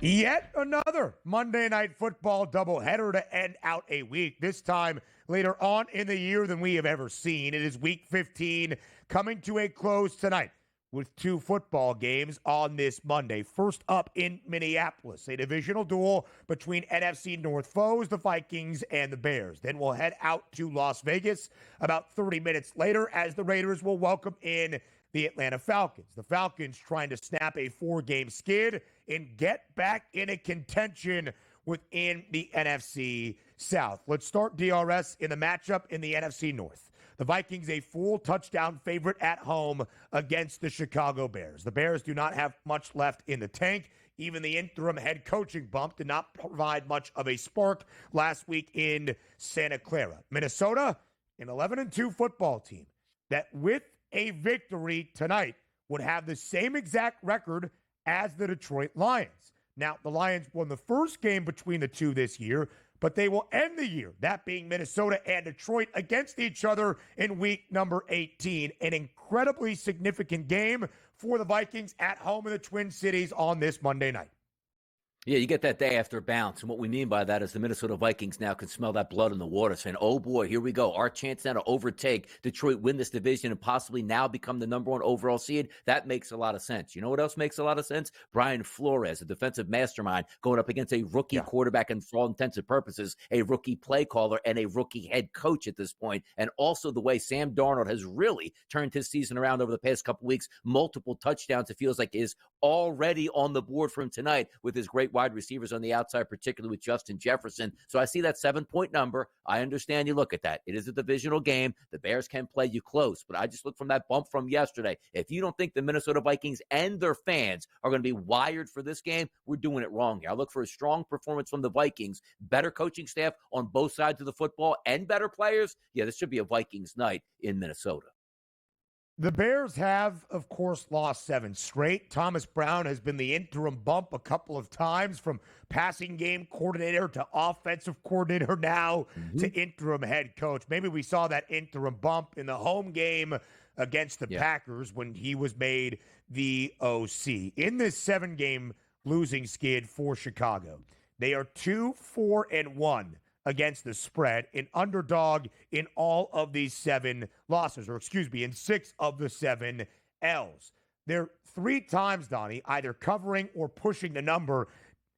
Yet another Monday Night Football doubleheader to end out a week, this time later on in the year than we have ever seen. It is Week 15 coming to a close tonight with two football games on this Monday. First up in Minneapolis, a divisional duel between NFC North foes, the Vikings and the Bears. Then we'll head out to Las Vegas about 30 minutes later as the Raiders will welcome in the Atlanta Falcons. The Falcons trying to snap a 4-game skid and get back into contention within the NFC South. Let's start DRS in the matchup in the NFC North. The Vikings a full touchdown favorite at home against the Chicago Bears. The Bears do not have much left in the tank. Even the interim head coaching bump did not provide much of a spark last week in Santa Clara. Minnesota, an 11-2 football team that with a victory tonight would have the same exact record as the Detroit Lions. Now, the Lions won the first game between the two this year, but they will end the year, that being Minnesota and Detroit, against each other in week number 18. An incredibly significant game for the Vikings at home in the Twin Cities on this Monday night. Yeah, you get that day after bounce. And what we mean by that is the Minnesota Vikings now can smell that blood in the water, saying, oh boy, here we go. Our chance now to overtake Detroit, win this division, and possibly now become the number one overall seed. That makes a lot of sense. You know what else makes a lot of sense? Brian Flores, a defensive mastermind, going up against a rookie quarterback and, for all intents and purposes, a rookie play caller and a rookie head coach at this point. And also the way Sam Darnold has really turned his season around over the past couple weeks. Multiple touchdowns, it feels like, is already on the board for him tonight with his great wide receivers on the outside, particularly with Justin Jefferson. So I see that 7-point number. I understand you look at that. It is a divisional game. The Bears can play you close, but I just look from that bump from yesterday. If you don't think the Minnesota Vikings and their fans are going to be wired for this game, we're doing it wrong here. I look for a strong performance from the Vikings, better coaching staff on both sides of the football, and better players. Yeah, this should be a Vikings night in Minnesota. The Bears have, of course, lost 7 straight. Thomas Brown has been the interim bump a couple of times, from passing game coordinator to offensive coordinator now to interim head coach. Maybe we saw that interim bump in the home game against the Packers when he was made the OC. In this 7-game losing skid for Chicago, they are 2-4-1 against the spread, an underdog in all of these 7 losses, in 6 of the 7 L's. They're 3 times, Donnie, either covering or pushing the number,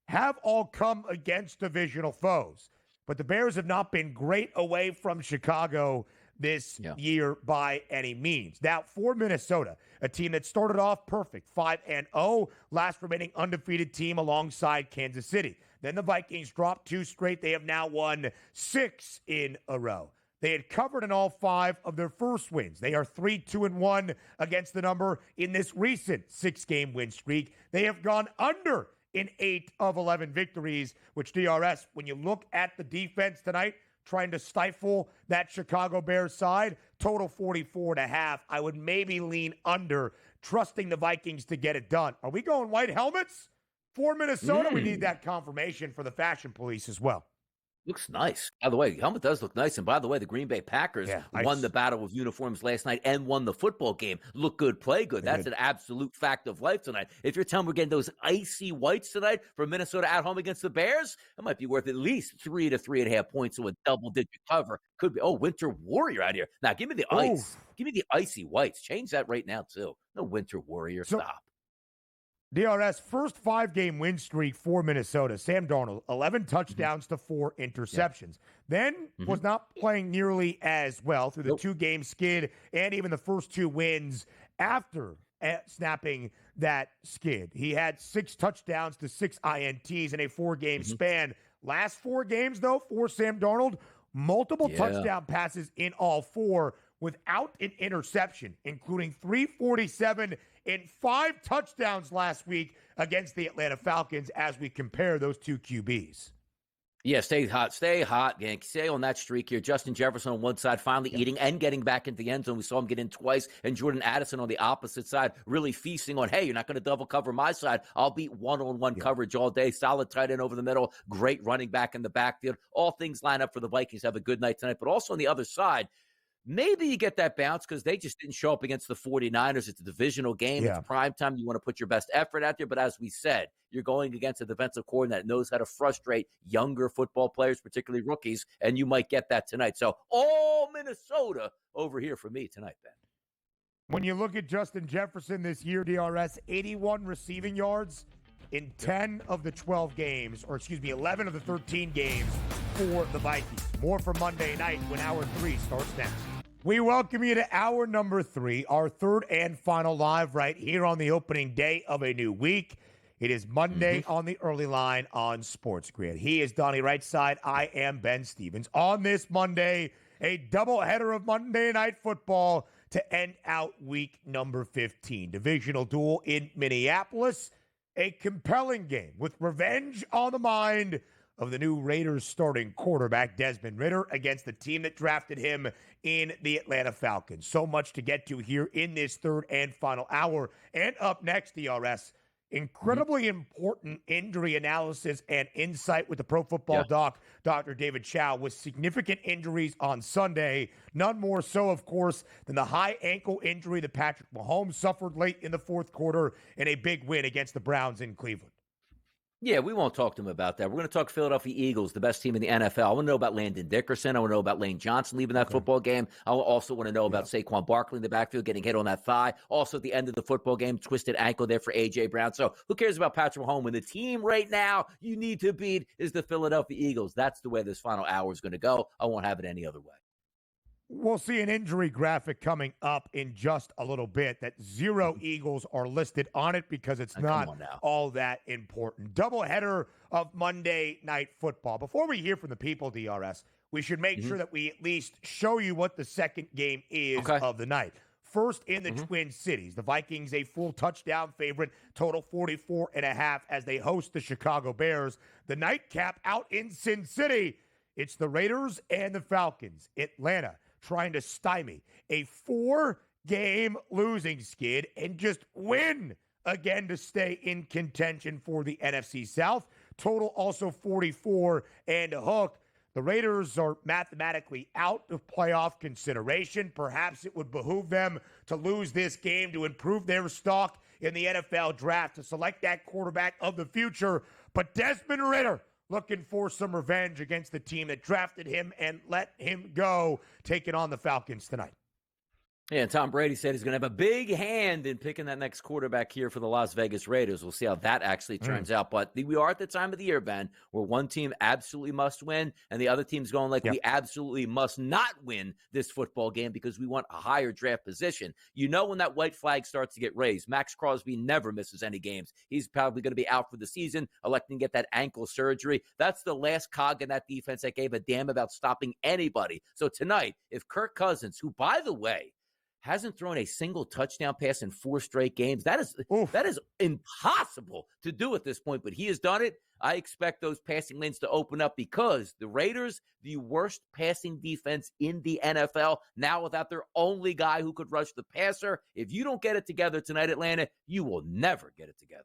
have all come against divisional foes. But the Bears have not been great away from Chicago this year by any means. Now, for Minnesota, a team that started off perfect, 5-0, last remaining undefeated team alongside Kansas City. Then the Vikings dropped 2 straight. They have now won 6 in a row. They had covered in all 5 of their first wins. They are 3-2-1 against the number in this recent 6-game win streak. They have gone under in 8 of 11 victories, which DRS, when you look at the defense tonight, trying to stifle that Chicago Bears side, total 44.5. I would maybe lean under, trusting the Vikings to get it done. Are we going white helmets for Minnesota? We need that confirmation for the Fashion Police as well. Looks nice. By the way, the helmet does look nice. And by the way, the Green Bay Packers won the battle of uniforms last night and won the football game. Look good, play good. That's an absolute fact of life tonight. If you're telling me we're getting those icy whites tonight for Minnesota at home against the Bears, that might be worth at least 3 to 3.5 points. So a double-digit cover could be. Oh, Winter Warrior out here. Now, give me the ice. Give me the icy whites. Change that right now, too. No Winter Warrior. Stop. DRS, first 5-game win streak for Minnesota. Sam Darnold, 11 touchdowns to 4 interceptions. Then was not playing nearly as well through the 2-game skid and even the first 2 wins after snapping that skid. He had 6 touchdowns to 6 INTs in a 4-game span. Last 4 games, though, for Sam Darnold, multiple touchdown passes in all 4 without an interception, including 347 and 5 touchdowns last week against the Atlanta Falcons as we compare those 2 QBs. Yeah, stay hot, Yankee. Stay on that streak here. Justin Jefferson on one side, finally eating and getting back into the end zone. We saw him get in twice. And Jordan Addison on the opposite side, really feasting on, hey, you're not going to double cover my side. I'll beat one-on-one coverage all day. Solid tight end over the middle. Great running back in the backfield. All things line up for the Vikings to have a good night tonight. But also on the other side, Maybe you get that bounce because they just didn't show up against the 49ers. It's a divisional game. Yeah. It's prime time. You want to put your best effort out there. But as we said, you're going against a defensive coordinator that knows how to frustrate younger football players, particularly rookies, and you might get that tonight. So all Minnesota over here for me tonight, Ben. When you look at Justin Jefferson this year, DRS, 81 receiving yards in 10 of the 12 games, or 11 of the 13 games for the Vikings. More for Monday night when Hour 3 starts next. We welcome you to Hour number 3, our third and final live right here on the opening day of a new week. It is Monday on the early line on Sports Grid. He is Donnie Rightside. I am Ben Stevens. On this Monday, a doubleheader of Monday Night Football to end out week number 15. Divisional duel in Minneapolis. A compelling game with revenge on the mind of the new Raiders starting quarterback, Desmond Ridder, against the team that drafted him in the Atlanta Falcons. So much to get to here in this third and final hour. And up next, DRS, incredibly important injury analysis and insight with the Pro Football Doc, Dr. David Chow, with significant injuries on Sunday. None more so, of course, than the high ankle injury that Patrick Mahomes suffered late in the fourth quarter in a big win against the Browns in Cleveland. Yeah, we won't talk to him about that. We're going to talk Philadelphia Eagles, the best team in the NFL. I want to know about Landon Dickerson. I want to know about Lane Johnson leaving that football game. I also want to know about Saquon Barkley in the backfield getting hit on that thigh. Also, at the end of the football game, twisted ankle there for A.J. Brown. So who cares about Patrick Mahomes when the team right now you need to beat is the Philadelphia Eagles? That's the way this final hour is going to go. I won't have it any other way. We'll see an injury graphic coming up in just a little bit that 0 Eagles are listed on it because it's not all that important. Doubleheader of Monday Night Football. Before we hear from the people, DRS, we should make sure that we at least show you what the second game is of the night. First in the Twin Cities, the Vikings a full touchdown favorite, total 44.5 as they host the Chicago Bears. The nightcap out in Sin City, it's the Raiders and the Falcons. Atlanta trying to stymie a 4-game losing skid and just win again to stay in contention for the NFC South. Total also 44 and a hook. The Raiders are mathematically out of playoff consideration. Perhaps it would behoove them to lose this game to improve their stock in the NFL draft to select that quarterback of the future. But Desmond Ridder looking for some revenge against the team that drafted him and let him go, taking on the Falcons tonight. Yeah, and Tom Brady said he's going to have a big hand in picking that next quarterback here for the Las Vegas Raiders. We'll see how that actually turns out. But we are at the time of the year, Ben, where one team absolutely must win, and the other team's going like we absolutely must not win this football game because we want a higher draft position. You know when that white flag starts to get raised. Max Crosby never misses any games. He's probably going to be out for the season, electing to get that ankle surgery. That's the last cog in that defense that gave a damn about stopping anybody. So tonight, if Kirk Cousins, who, by the way, hasn't thrown a single touchdown pass in 4 straight games. That is impossible to do at this point, but he has done it. I expect those passing lanes to open up because the Raiders, the worst passing defense in the NFL, now without their only guy who could rush the passer. If you don't get it together tonight, Atlanta, you will never get it together.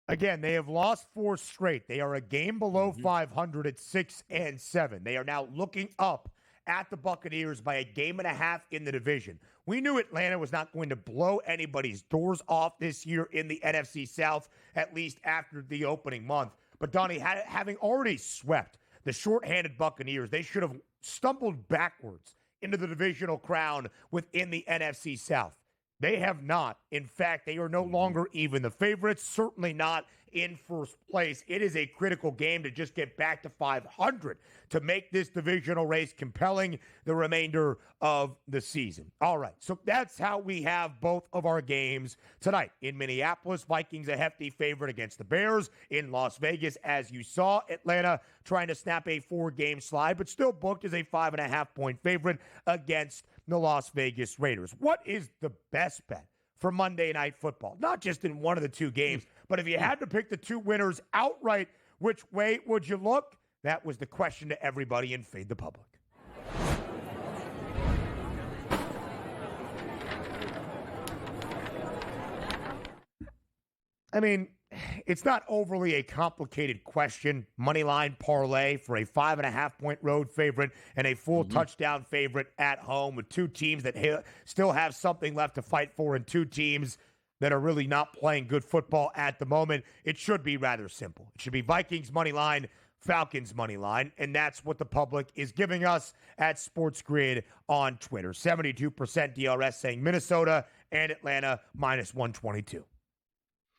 Again, they have lost 4 straight. They are a game below 500 at 6-7. They are now looking up at the Buccaneers by a game and a half in the division. We knew Atlanta was not going to blow anybody's doors off this year in the NFC South, at least after the opening month. But Donnie, having already swept the shorthanded Buccaneers, they should have stumbled backwards into the divisional crown within the NFC South. They have not. In fact, they are no longer even the favorites, certainly not in first place. It is a critical game to just get back to 500 to make this divisional race compelling the remainder of the season. All right, so that's how we have both of our games tonight. In Minneapolis, Vikings a hefty favorite against the Bears. In Las Vegas, as you saw, Atlanta trying to snap a 4-game slide, but still booked as a 5.5-point favorite against the Las Vegas Raiders. What is the best bet for Monday Night Football? Not just in one of the 2 games, but if you had to pick the 2 winners outright, which way would you look? That was the question to everybody in Fade the Public. I mean, It's not overly a complicated question. Moneyline parlay for a 5.5-point road favorite and a full touchdown favorite at home with two teams that still have something left to fight for and two teams that are really not playing good football at the moment. It should be rather simple. It should be Vikings money line, Falcons money line, and that's what the public is giving us at Sports Grid on Twitter. 72% DRS saying Minnesota and Atlanta minus 122.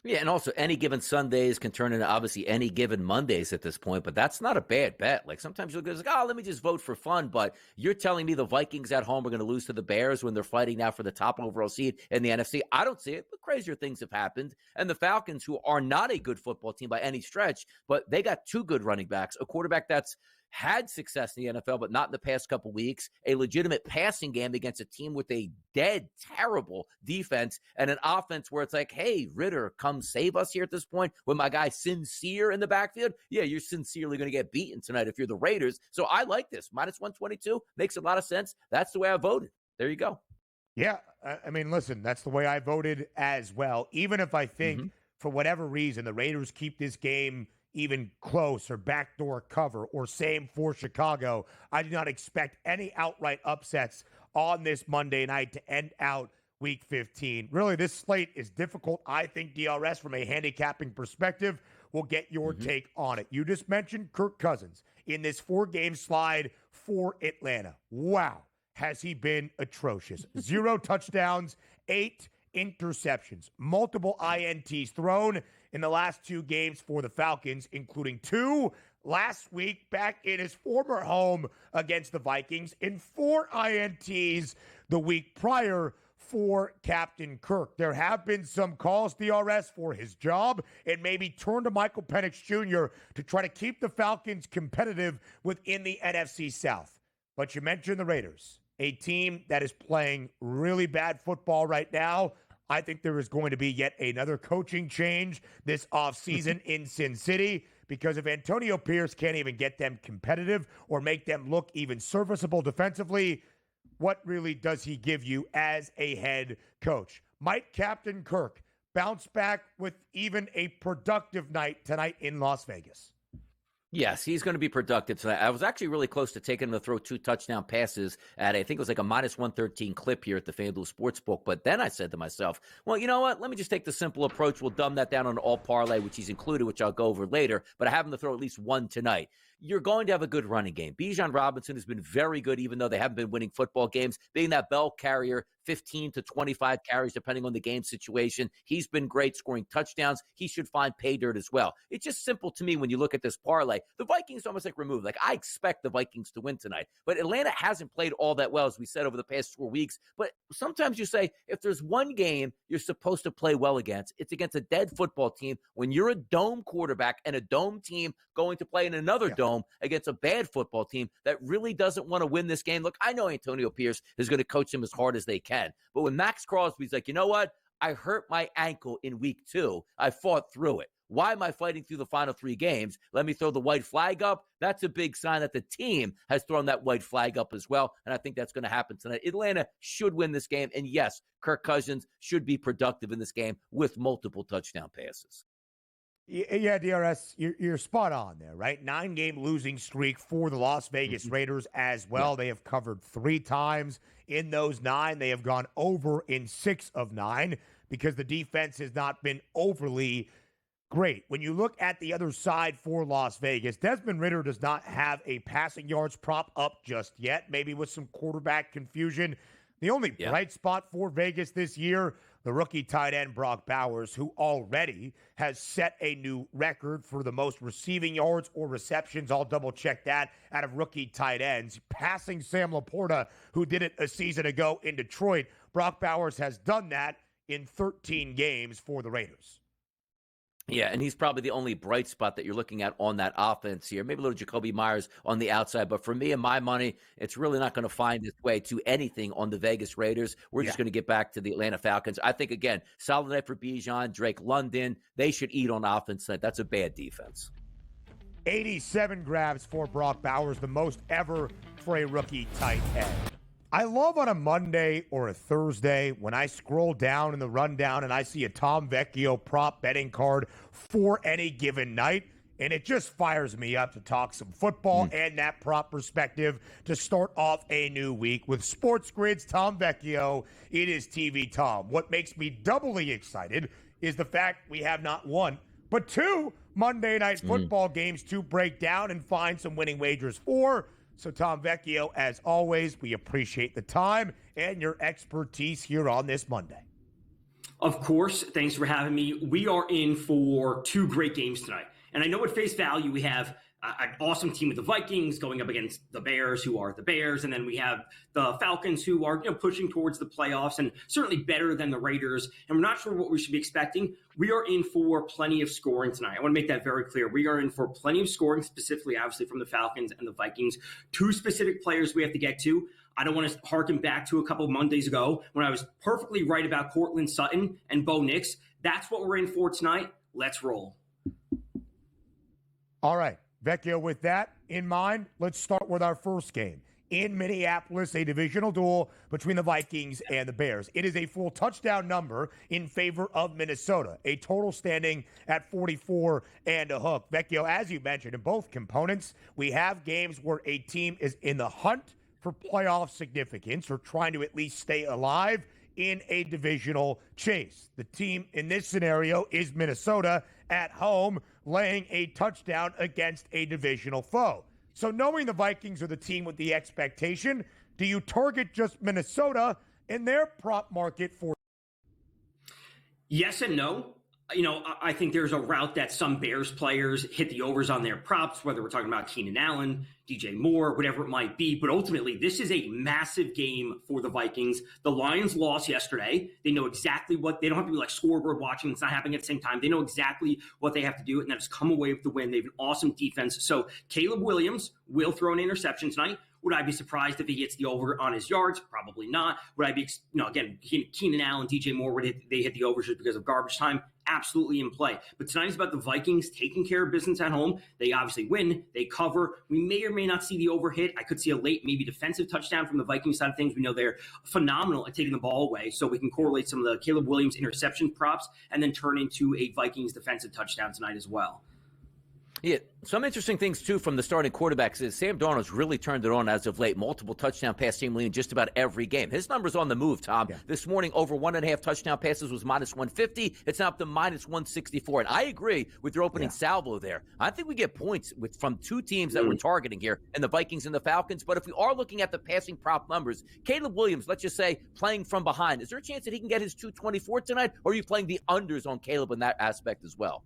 Yeah, and also any given Sundays can turn into obviously any given Mondays at this point, but that's not a bad bet. Like sometimes you'll go like, oh, let me just vote for fun, but you're telling me the Vikings at home are going to lose to the Bears when they're fighting now for the top overall seed in the NFC? I don't see it, but crazier things have happened. And the Falcons, who are not a good football team by any stretch, but they got two good running backs, a quarterback that's had success in the NFL, but not in the past couple weeks, a legitimate passing game against a team with a dead, terrible defense, and an offense where it's like, hey, Ritter, come save us here at this point with my guy Sincere in the backfield. Yeah, you're sincerely going to get beaten tonight if you're the Raiders. So I like this. Minus 122 makes a lot of sense. That's the way I voted. There you go. Yeah, I mean, listen, that's the way I voted as well. Even if I think for whatever reason the Raiders keep this game even close or backdoor cover, or same for Chicago, I do not expect any outright upsets on this Monday night to end out Week 15. Really, this slate is difficult. I think DRS, from a handicapping perspective, will get your take on it. You just mentioned Kirk Cousins in this 4-game slide for Atlanta. Wow, has he been atrocious. 0 touchdowns, 8 interceptions, multiple INTs thrown in the last 2 games for the Falcons, including 2 last week back in his former home against the Vikings, and 4 INTs the week prior for Captain Kirk. There have been some calls, DRS, for his job, and maybe turn to Michael Penix Jr. to try to keep the Falcons competitive within the NFC South. But you mentioned the Raiders, a team that is playing really bad football right now. I think there is going to be yet another coaching change this offseason in Sin City, because if Antonio Pierce can't even get them competitive or make them look even serviceable defensively, what really does he give you as a head coach? Might Captain Kirk bounce back with even a productive night tonight in Las Vegas? Yes, he's going to be productive tonight. I was actually really close to taking him to throw 2 touchdown passes at, I think it was like a minus 113 clip here at the FanDuel Sportsbook. But then I said to myself, well, you know what? Let me just take the simple approach. We'll dumb that down on all parlay, which he's included, which I'll go over later. But I have him to throw at least 1 tonight. You're going to have a good running game. Bijan Robinson has been very good, even though they haven't been winning football games, being that bell carrier, 15 to 25 carries, depending on the game situation. He's been great scoring touchdowns. He should find pay dirt as well. It's just simple to me when you look at this parlay. The Vikings are almost like removed. Like, I expect the Vikings to win tonight. But Atlanta hasn't played all that well, as we said, over the past 4 weeks. But sometimes you say, if there's one game you're supposed to play well against, it's against a dead football team. When you're a dome quarterback and a dome team going to play in another dome against a bad football team that really doesn't want to win this game. Look, I know Antonio Pierce is going to coach them as hard as they can. But when Max Crosby's like, you know what? I hurt my ankle in week 2. I fought through it. Why am I fighting through the final 3 games? Let me throw the white flag up. That's a big sign that the team has thrown that white flag up as well. And I think that's going to happen tonight. Atlanta should win this game. And yes, Kirk Cousins should be productive in this game with multiple touchdown passes. Yeah, DRS, you're spot on there, right? 9-game losing streak for the Las Vegas Raiders as well. They have covered 3 times. In those 9, they have gone over in 6 of 9 because the defense has not been overly great. When you look at the other side for Las Vegas, Desmond Ridder does not have a passing yards prop up just yet, maybe with some quarterback confusion. The only bright spot for Vegas this year, the rookie tight end Brock Bowers, who already has set a new record for the most receiving yards or receptions. I'll double-check that out of rookie tight ends. Passing Sam Laporta, who did it a season ago in Detroit. Brock Bowers has done that in 13 games for the Raiders. Yeah, and he's probably the only bright spot that you're looking at on that offense here. Maybe a little Jacoby Myers on the outside, but for me and my money, it's really not going to find its way to anything on the Vegas Raiders. We're just going to get back to the Atlanta Falcons. I think, again, solid night for Bijan, Drake London. They should eat on offense tonight. That's a bad defense. 87 grabs for Brock Bowers, the most ever for a rookie tight end. I love on a Monday or a Thursday when I scroll down in the rundown and I see a Tom Vecchio prop betting card for any given night. And it just fires me up to talk some football and that prop perspective to start off a new week with Sports Grid's Tom Vecchio. It is TV Tom. What makes me doubly excited is the fact we have not one, but two Monday Night Football games to break down and find some winning wagers for. So, Tom Vecchio, as always, we appreciate the time and your expertise here on this Monday. Of course. Thanks for having me. We are in for two great games tonight. And I know at face value, we have an awesome team with the Vikings going up against the Bears, who are the Bears. And then we have the Falcons, who are pushing towards the playoffs and certainly better than the Raiders. And we're not sure what we should be expecting. We are in for plenty of scoring tonight. I want to make that very clear. We are in for plenty of scoring, specifically, obviously, from the Falcons and the Vikings. Two specific players we have to get to. I don't want to harken back to a couple of Mondays ago when I was perfectly right about Cortland Sutton and Bo Nix. That's what we're in for tonight. Let's roll. All right, Vecchio, with that in mind, let's start with our first game. In Minneapolis, a divisional duel between the Vikings and the Bears. It is a full touchdown number in favor of Minnesota, a total standing at 44 and a hook. Vecchio, as you mentioned, in both components, we have games where a team is in the hunt for playoff significance or trying to at least stay alive in a divisional chase. The team in this scenario is Minnesota at home, laying a touchdown against a divisional foe. So knowing the Vikings are the team with the expectation, do you target just Minnesota in their prop market for? Yes and no. I think there's a route that some Bears players hit the overs on their props, whether we're talking about Keenan Allen, DJ Moore, whatever it might be. But ultimately, this is a massive game for the Vikings. The Lions lost yesterday. They know exactly they don't have to be like scoreboard watching. It's not happening at the same time. They know exactly what they have to do, and that is come away with the win. They have an awesome defense. So Caleb Williams will throw an interception tonight. Would I be surprised if he gets the over on his yards? Probably not. Would I be, again, Keenan Allen, DJ Moore, they hit the overs just because of garbage time? Absolutely in play. But tonight is about the Vikings taking care of business at home. They obviously win. They cover. We may or may not see the over hit. I could see a late, maybe defensive touchdown from the Vikings side of things. We know they're phenomenal at taking the ball away. So we can correlate some of the Caleb Williams interception props and then turn into a Vikings defensive touchdown tonight as well. Yeah, some interesting things, too, from the starting quarterbacks is Sam Darnold's really turned it on as of late. Multiple touchdown pass team lead in just about every game. His number's on the move, Tom. Yeah. This morning, over 1.5 touchdown passes was minus 150. It's now up to minus 164. And I agree with your opening salvo there. I think we get points from two teams that we're targeting here, and the Vikings and the Falcons. But if we are looking at the passing prop numbers, Caleb Williams, let's just say, playing from behind, is there a chance that he can get his 224 tonight? Or are you playing the unders on Caleb in that aspect as well?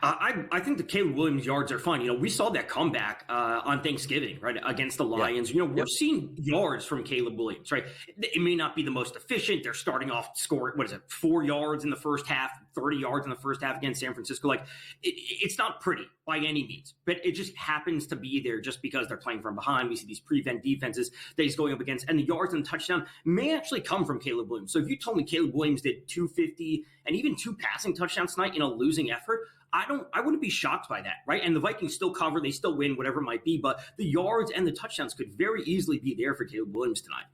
I think the Caleb Williams yards are fine. We saw that comeback on Thanksgiving, right, against the Lions. We're seeing yards from Caleb Williams, right? It may not be the most efficient. They're starting off scoring, 4 yards in the first half, 30 yards in the first half against San Francisco. It's not pretty by any means, but it just happens to be there just because they're playing from behind. We see these prevent defenses that he's going up against, and the yards and the touchdown may actually come from Caleb Williams. So if you told me Caleb Williams did 250 and even 2 passing touchdowns tonight in a losing effort, I wouldn't be shocked by that, right? And the Vikings still cover, they still win, whatever it might be, but the yards and the touchdowns could very easily be there for Caleb Williams tonight.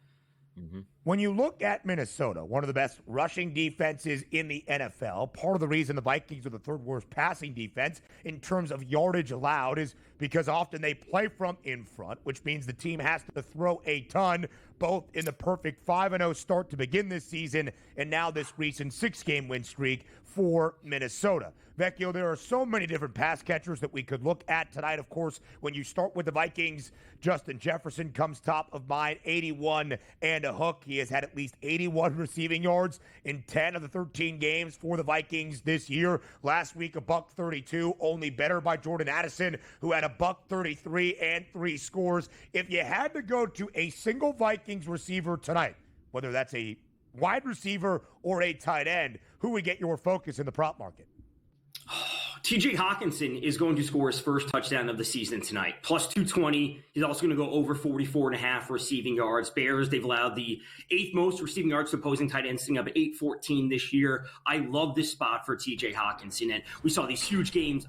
Mm-hmm. When you look at Minnesota, one of the best rushing defenses in the NFL, part of the reason the Vikings are the third worst passing defense in terms of yardage allowed is because often they play from in front, which means the team has to throw a ton, both in the perfect 5-0 start to begin this season and now this recent 6-game win streak for Minnesota. Vecchio, there are so many different pass catchers that we could look at tonight. Of course, when you start with the Vikings, Justin Jefferson comes top of mind, 81 and a hook. He has had at least 81 receiving yards in 10 of the 13 games for the Vikings this year. Last week, $132, only better by Jordan Addison, who had $133 and 3 scores. If you had to go to a single Vikings receiver tonight, whether that's a wide receiver or a tight end, who would get your focus in the prop market? TJ Hawkinson is going to score his first touchdown of the season tonight. Plus 220. He's also going to go over 44.5 receiving yards. Bears, they've allowed the 8th most receiving yards to opposing tight ends, sitting up at 814 this year. I love this spot for TJ Hawkinson. And we saw these huge games,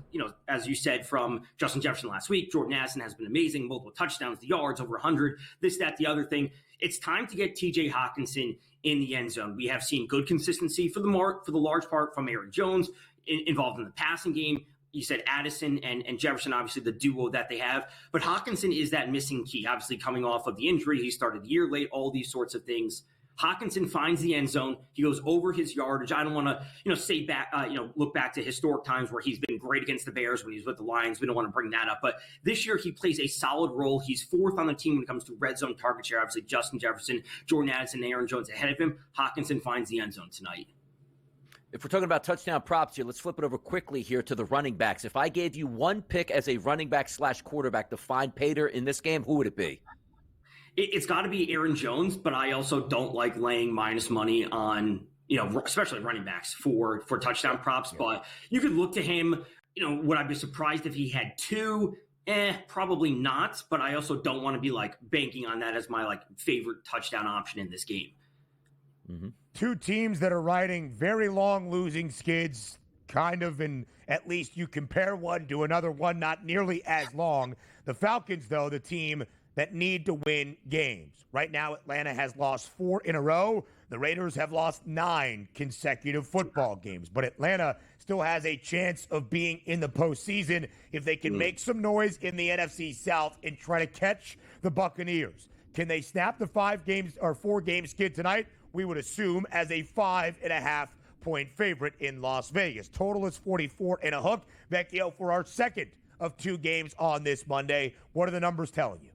as you said, from Justin Jefferson last week. Jordan Addison has been amazing. Multiple touchdowns, the yards, over 100. This, that, the other thing. It's time to get TJ Hawkinson in the end zone. We have seen good consistency for the large part from Aaron Jones involved in the passing game. You said Addison and Jefferson, obviously the duo that they have. But Hawkinson is that missing key, obviously coming off of the injury. He started the year late, all these sorts of things. Hawkinson finds the end zone. He goes over his yardage. I don't want to, say back, look back to historic times where he's been great against the Bears when he was with the Lions. We don't want to bring that up. But this year he plays a solid role. He's 4th on the team when it comes to red zone target share. Obviously, Justin Jefferson, Jordan Addison, and Aaron Jones ahead of him. Hawkinson finds the end zone tonight. If we're talking about touchdown props here, let's flip it over quickly here to the running backs. If I gave you one pick as a running back / quarterback to find Pater in this game, who would it be? It's got to be Aaron Jones, but I also don't like laying minus money on, especially running backs for touchdown props. Yeah. But you could look to him. Would I be surprised if he had 2? Probably not. But I also don't want to be banking on that as my favorite touchdown option in this game. Mm-hmm. 2 teams that are riding very long losing skids, and at least you compare one to another one, not nearly as long. The Falcons, though, the team that need to win games. Right now, Atlanta has lost 4 in a row. The Raiders have lost 9 consecutive football games. But Atlanta still has a chance of being in the postseason if they can make some noise in the NFC South and try to catch the Buccaneers. Can they snap the 4-game skid tonight? We would assume as a 5.5-point favorite in Las Vegas. Total is 44 and a hook. Vecchio, for our second of 2 games on this Monday, what are the numbers telling you?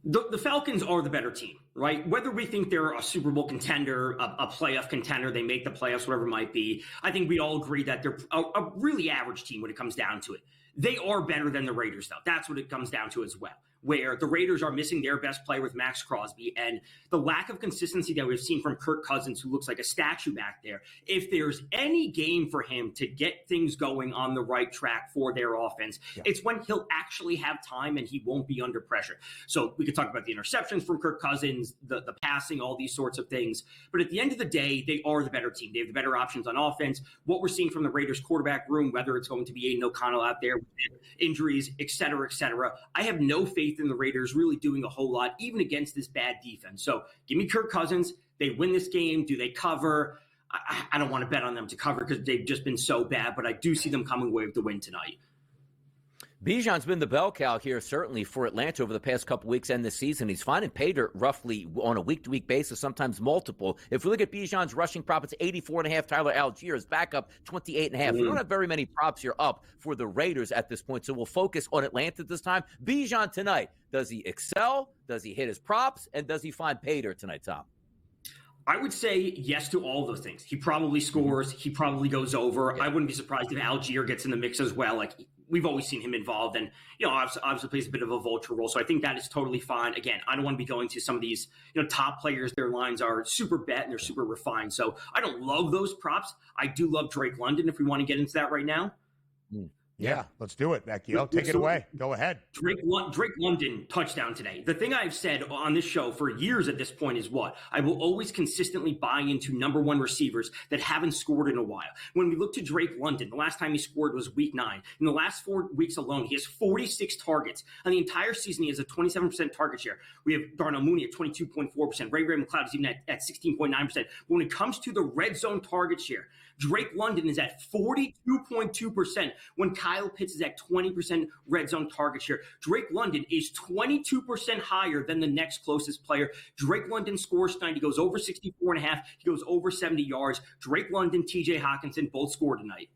The Falcons are the better team, right? Whether we think they're a Super Bowl contender, a playoff contender, they make the playoffs, whatever it might be, I think we all agree that they're a really average team when it comes down to it. They are better than the Raiders, though. That's what it comes down to as well, where the Raiders are missing their best player with Max Crosby, and the lack of consistency that we've seen from Kirk Cousins, who looks like a statue back there. If there's any game for him to get things going on the right track for their offense, it's when he'll actually have time and he won't be under pressure. So we could talk about the interceptions from Kirk Cousins, the passing, all these sorts of things. But at the end of the day, they are the better team. They have the better options on offense. What we're seeing from the Raiders quarterback room, whether it's going to be Aiden O'Connell out there, injuries, et cetera, I have no faith in the Raiders really doing a whole lot, even against this bad defense. So give me Kirk Cousins. They win this game. Do they cover? I don't want to bet on them to cover because they've just been so bad, but I do see them coming away with the win tonight. Bijan's been the bell cow here, certainly, for Atlanta over the past couple weeks and this season. He's finding Pater roughly on a week-to-week basis, sometimes multiple. If we look at Bijan's rushing prop, it's 84.5. Tyler Algier is back up 28.5. We don't have very many props here up for the Raiders at this point, so we'll focus on Atlanta this time. Bijan tonight, does he excel? Does he hit his props? And does he find Pater tonight, Tom? I would say yes to all of those things. He probably scores. He probably goes over. Yeah. I wouldn't be surprised if Algier gets in the mix as well. We've always seen him involved and, obviously plays a bit of a vulture role. So I think that is totally fine. Again, I don't want to be going to some of these, top players. Their lines are super bet and they're super refined. So I don't love those props. I do love Drake London if we want to get into that right now. Yeah, let's do it, Vecchio. Take it away. Go ahead. Drake London touchdown today. The thing I've said on this show for years at this point is what? I will always consistently buy into number 1 receivers that haven't scored in a while. When we look to Drake London, the last time he scored was week 9. In the last 4 weeks alone, he has 46 targets. On the entire season, he has a 27% target share. We have Darnell Mooney at 22.4%. Ray McLeod is even at 16.9%. When it comes to the red zone target share, Drake London is at 42.2% when Kyle Pitts is at 20% red zone target share. Drake London is 22% higher than the next closest player. Drake London scores tonight. He goes over 64.5. He goes over 70 yards. Drake London, TJ Hawkinson both scored tonight.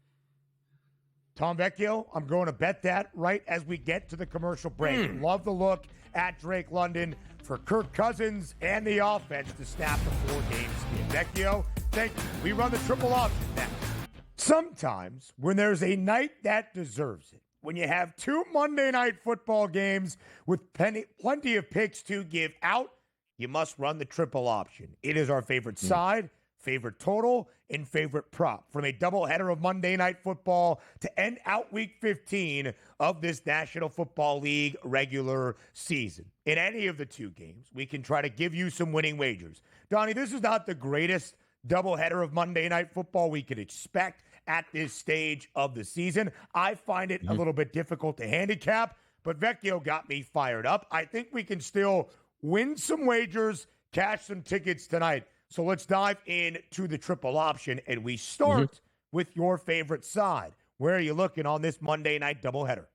Tom Vecchio, I'm going to bet that right as we get to the commercial break. Love the look at Drake London for Kirk Cousins and the offense to snap the 4-game skid. Vecchio, thank you. We run the triple option next. Sometimes when there's a night that deserves it, when you have 2 Monday night football games with plenty of picks to give out, you must run the triple option. It is our favorite side favorite total, and favorite prop from a doubleheader of Monday Night Football to end out Week 15 of this National Football League regular season. In any of the two games, we can try to give you some winning wagers. Donnie, this is not the greatest doubleheader of Monday Night Football we could expect at this stage of the season. I find it a little bit difficult to handicap, but Vecchio got me fired up. I think we can still win some wagers, cash some tickets tonight. So let's dive into the triple option, and we start with your favorite side. Where are you looking on this Monday night doubleheader?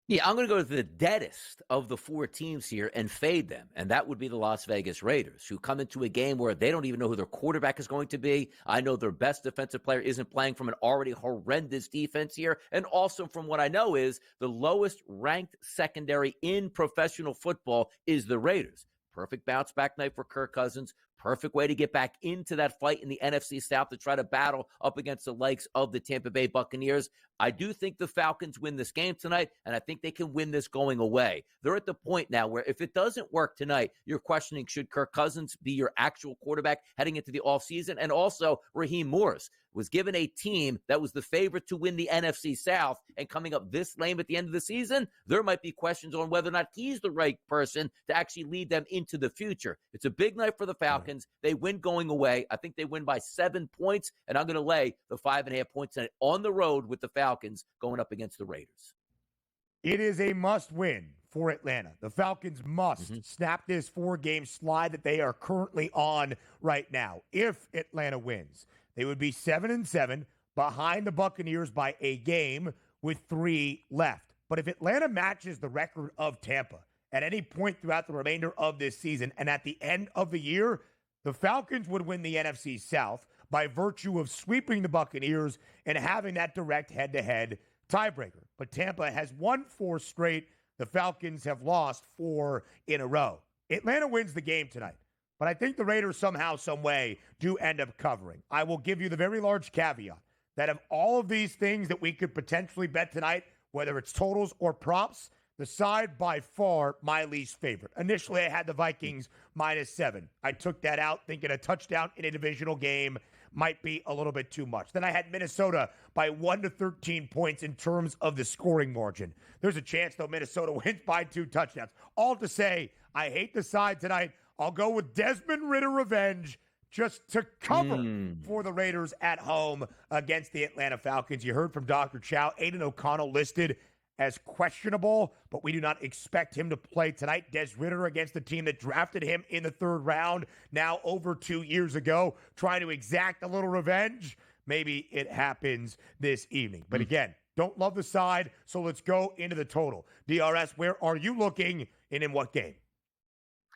Yeah, I'm going to go to the deadest of the four teams here and fade them, and that would be the Las Vegas Raiders, who come into a game where they don't even know who their quarterback is going to be. I know their best defensive player isn't playing from an already horrendous defense here, and also from what I know is the lowest ranked secondary in professional football is the Raiders. Perfect bounce-back night for Kirk Cousins. Perfect way to get back into that fight in the NFC South to try to battle up against the likes of the Tampa Bay Buccaneers. I do think the Falcons win this game tonight, and I think they can win this going away. They're at the point now where if it doesn't work tonight, you're questioning, should Kirk Cousins be your actual quarterback heading into the offseason? And also, Raheem Morris was given a team that was the favorite to win the NFC South, and coming up this lame at the end of the season, there might be questions on whether or not he's the right person to actually lead them into the future. It's a big night for the Falcons. They win going away. I think they win by 7 points, and I'm going to lay the 5.5 points tonight on the road with the Falcons going up against the Raiders. It is a must-win for Atlanta. The Falcons must snap this 4-game slide that they are currently on right now. If Atlanta wins, they would be 7-7 behind the Buccaneers by a game with 3 left. But if Atlanta matches the record of Tampa at any point throughout the remainder of this season and at the end of the year, the Falcons would win the NFC South by virtue of sweeping the Buccaneers and having that direct head-to-head tiebreaker. But Tampa has won 4 straight. The Falcons have lost 4 in a row. Atlanta wins the game tonight, but I think the Raiders somehow, some way, do end up covering. I will give you the very large caveat that of all of these things that we could potentially bet tonight, whether it's totals or props, the side by far my least favorite. Initially, I had the Vikings -7. I took that out thinking a touchdown in a divisional game might be a little bit too much. Then I had Minnesota by 1 to 13 points in terms of the scoring margin. There's a chance, though, Minnesota wins by 2 touchdowns. All to say, I hate the side tonight. I'll go with Desmond Ridder revenge just to cover for the Raiders at home against the Atlanta Falcons. You heard from Dr. Chow. Aiden O'Connell listed as questionable, but we do not expect him to play tonight. Des Ridder against the team that drafted him in the 3rd round now over 2 years ago, trying to exact a little revenge. Maybe it happens this evening. But again, don't love the side, so let's go into the total. DRS, where are you looking and in what game?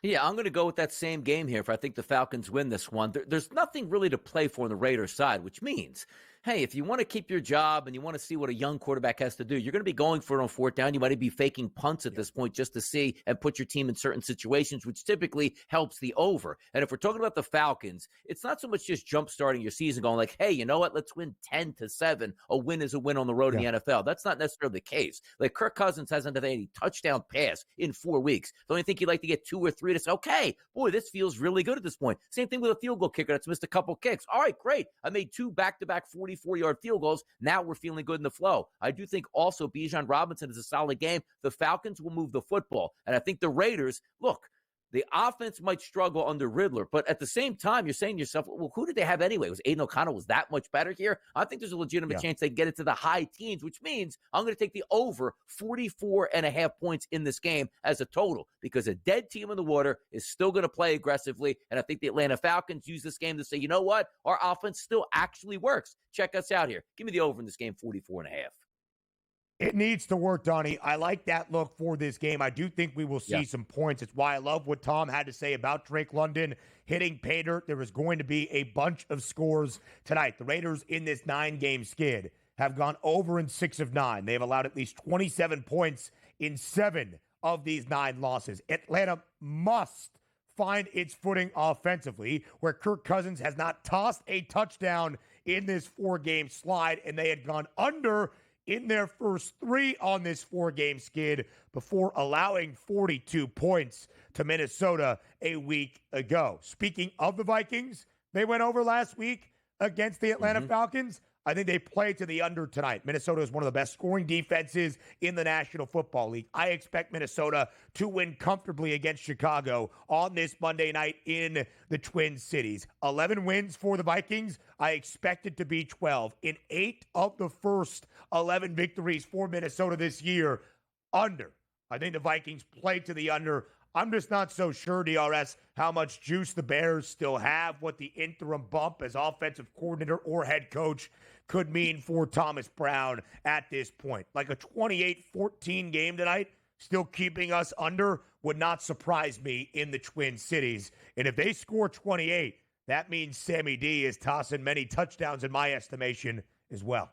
Yeah, I'm going to go with that same game here if I think the Falcons win this one. There's nothing really to play for on the Raiders side, which means, hey, if you want to keep your job and you want to see what a young quarterback has to do, you're going to be going for it on 4th down. You might be faking punts at this point just to see and put your team in certain situations, which typically helps the over. And if we're talking about the Falcons, it's not so much just jump starting your season going like, hey, you know what? Let's win 10-7. A win is a win on the road in the NFL. That's not necessarily the case. Like Kirk Cousins hasn't had any touchdown pass in 4 weeks. Don't you think you'd like to get 2 or 3 to say, okay, boy, this feels really good at this point. Same thing with a field goal kicker that's missed a couple kicks. All right, great. I made 2 back-to-back 44-yard field goals. Now we're feeling good in the flow. I do think also Bijan Robinson is a solid game. The Falcons will move the football. And I think the Raiders, look, the offense might struggle under Riddler, but at the same time, you're saying to yourself, well, who did they have anyway? Was Aiden O'Connell was that much better here? I think there's a legitimate chance they get it to the high teens, which means I'm going to take the over 44.5 points in this game as a total because a dead team in the water is still going to play aggressively. And I think the Atlanta Falcons use this game to say, you know what? Our offense still actually works. Check us out here. Give me the over in this game, 44.5. It needs to work, Donnie. I like that look for this game. I do think we will see some points. It's why I love what Tom had to say about Drake London hitting pay dirt. There is going to be a bunch of scores tonight. The Raiders in this 9-game skid have gone over in 6 of 9. They have allowed at least 27 points in 7 of these 9 losses. Atlanta must find its footing offensively, where Kirk Cousins has not tossed a touchdown in this 4-game slide, and they had gone under in their first 3 on this 4-game skid before allowing 42 points to Minnesota a week ago. Speaking of the Vikings, they went over last week against the Atlanta Falcons. I think they play to the under tonight. Minnesota is one of the best scoring defenses in the National Football League. I expect Minnesota to win comfortably against Chicago on this Monday night in the Twin Cities. 11 wins for the Vikings. I expect it to be 12. In 8 of the first 11 victories for Minnesota this year, under. I think the Vikings play to the under. I'm just not so sure, DRS, how much juice the Bears still have, what the interim bump as offensive coordinator or head coach could mean for Thomas Brown at this point. Like a 28-14 game tonight, still keeping us under, would not surprise me in the Twin Cities. And if they score 28, that means Sammy D is tossing many touchdowns in my estimation as well.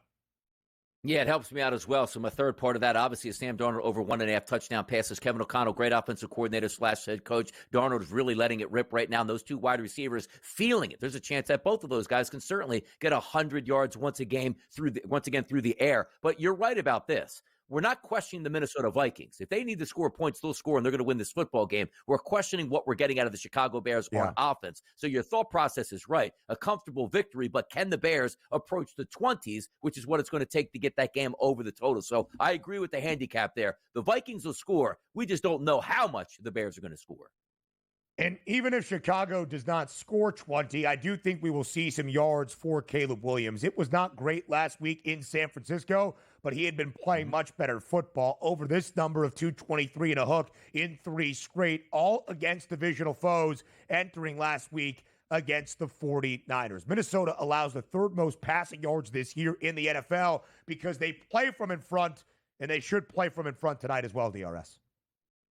Yeah, it helps me out as well. So my third part of that, obviously, is Sam Darnold over 1.5 touchdown passes. Kevin O'Connell, great offensive coordinator / head coach. Darnold is really letting it rip right now. And those two wide receivers feeling it. There's a chance that both of those guys can certainly get 100 yards once again through the air. But you're right about this. We're not questioning the Minnesota Vikings. If they need to score points, they'll score, and they're going to win this football game. We're questioning what we're getting out of the Chicago Bears on offense. So your thought process is right. A comfortable victory, but can the Bears approach the 20s, which is what it's going to take to get that game over the total? So I agree with the handicap there. The Vikings will score. We just don't know how much the Bears are going to score. And even if Chicago does not score 20, I do think we will see some yards for Caleb Williams. It was not great last week in San Francisco, but he had been playing much better football over this number of 223 and a hook in 3 straight, all against divisional foes entering last week against the 49ers. Minnesota allows the 3rd most passing yards this year in the NFL because they play from in front, and they should play from in front tonight as well, DRS.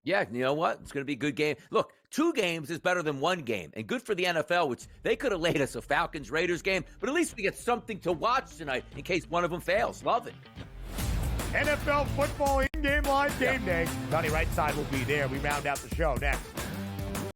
Yeah, you know what? It's going to be a good game. Look, 2 games is better than 1 game. And good for the NFL, which they could have laid us a Falcons-Raiders game, but at least we get something to watch tonight in case one of them fails. Love it. NFL football in-game live game day. Johnny Right Side will be there. We round out the show next.